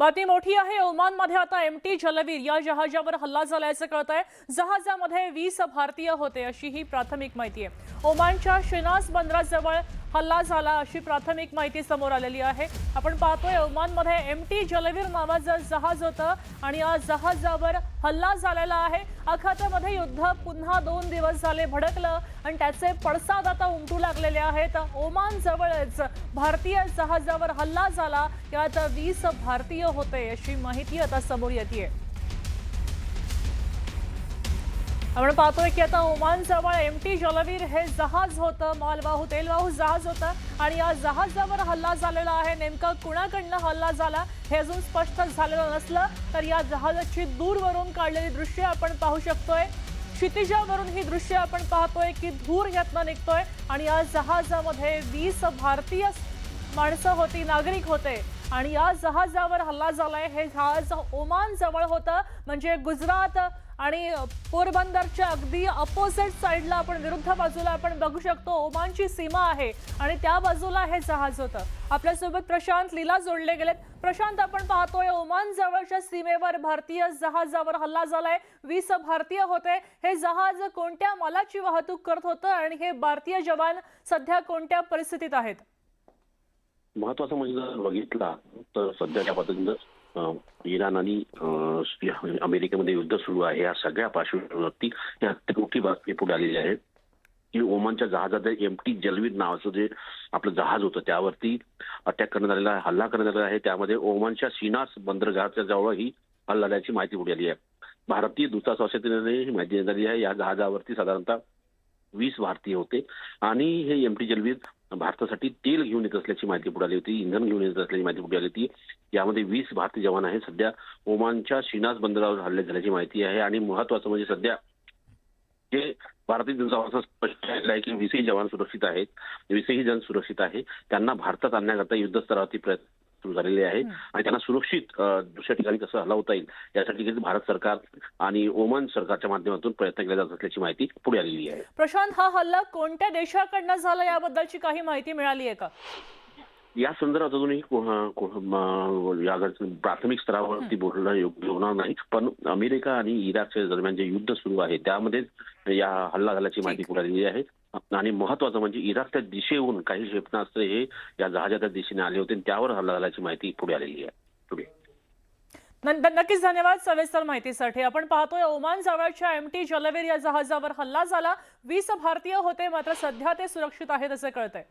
बातमी मोठी आहे। ओमानमध्ये आता एमटी जलवीर या जहाजावर हल्ला झाल्याचं कळतंय। जहाजामध्ये 20 भारतीय होते अशी ही प्राथमिक माहिती आहे। ओमानच्या शिनास बंदराजवळ हल्ला झाला अशी प्राथमिक माहिती समोर आलेली आहे। आपण पाहतोय ओमानमध्ये एमटी जलवीर नावाचं जहाज होतं आणि या जहाजावर हल्ला झालेला आहे। अखातामध्ये युद्ध पुन्हा 2 दिवस झाले भडकलं आणि त्याचे पडसाद आता उमटू लागलेले आहेत। ओमान जवळच भारतीय जहाजावर हल्ला झाला, यात 20 भारतीय होते अशी माहिती आता समोर येते। आपण पाहतोय की आता ओमान जवळ एमटी जलवीर हे जहाज होतं, मालवाहू तेलवाहू जहाज होतं आणि या जहाजावर हल्ला झालेला आहे। नेमका कुणाकडनं हल्ला झाला हे अजून स्पष्ट झालेलं नसलं तर या जहाजाची दूरवरून काढलेली दृश्य आपण पाहू शकतोय। क्षितिजावरून ही दृश्य आपण पाहतोय की धूर यातनं निघतोय आणि या जहाजामध्ये 20 भारतीय माणसं होती, नागरिक होते आणि या जहाजावर हल्ला झालाय। हे जहाज ओमान जवळ होतं, म्हणजे गुजरात आणि पोरबंदरच्या अगदी अपोजिट साइडला आपण विरुद्ध बाजूला आपण बघू शकतो ओमानची सीमा आहे आणि त्या बाजूला हे जहाज होतं। आपल्या सोबत प्रशांत लीला जोडले गेलेत। प्रशांत, आपण पाहतोय ओमान जवळच्या सीमेवर भारतीय जहाजावर हल्ला झालाय, 20 भारतीय होते। हे जहाज कोणत्या मालाची वाहतूक करत होतं आणि हे भारतीय जवान सध्या कोणत्या परिस्थितीत आहेत? महत्वाचं म्हणजे जर बघितला तर सध्याच्या पद्धतीनं इराण आणि अमेरिकेमध्ये युद्ध सुरू आहे। या सगळ्या पार्श्वभूमीवरती ही अत्यंत मोठी बातमी पुढे आलेली आहे की ओमानच्या जहाजात एमटी जलवीर नावाचं जे आपलं जहाज होतं त्यावरती अटॅक करण्यात आलेला, हल्ला करण्यात आलेला आहे। त्यामध्ये ओमानच्या शिनास बंदरगाहच्या जवळ ही हल्ला झाल्याची माहिती पुढे आली आहे। भारतीय दूतावासाने ही माहिती देण्यात आली आहे। या जहाजावरती साधारणतः 20 भारतीय होते आणि हे एमटी जलवीर भारतासाठी तेल घेऊन येत असल्याची माहिती पुढे आली होती, इंधन घेऊन येत असल्याची माहिती पुढे आली होती। यामध्ये 20 भारतीय जवान आहेत। सध्या ओमानच्या शिनास बंदरावर हल्ले झाल्याची माहिती आहे आणि महत्वाचं म्हणजे सध्या जे भारतीय दूतावास स्पष्ट आहे की 20 जवान सुरक्षित आहेत, 20 जण सुरक्षित आहे। त्यांना भारतात आणण्याकरता युद्ध स्तरावरती प्रयत्न सुरू झालेले आहेत आणि त्यांना सुरक्षित दुसऱ्या ठिकाणी कसं हलवता येईल यासाठी भारत सरकार आणि ओमान सरकारच्या माध्यमातून प्रयत्न केले जात असल्याची माहिती पुढे आलेली आहे। प्रशांत, हा हल्ला कोणत्या देशाकडनं झाला याबद्दलची काही माहिती मिळाली आहे का? या संदर्भात अजूनही प्राथमिक स्तरावरती बोलणं योग्य होणार नाही, पण अमेरिका आणि इराकच्या दरम्यान जे युद्ध सुरू आहे त्यामध्ये या हल्ला झाल्याची माहिती पुढे आलेली आहे आणि महत्वाचं म्हणजे इराकच्या दिशेहून काही क्षेपणास्त्रे हे या जहाजाच्या दिशेने आले होते, त्यावर हल्ला झाल्याची माहिती पुढे आलेली आहे। नक्कीच धन्यवाद सविस्तर माहितीसाठी। आपण पाहतोय ओमान जवळच्या एमटी जलवीर या जहाजावर हल्ला झाला, 20 भारतीय होते, मात्र सध्या ते सुरक्षित आहेत असं कळतंय।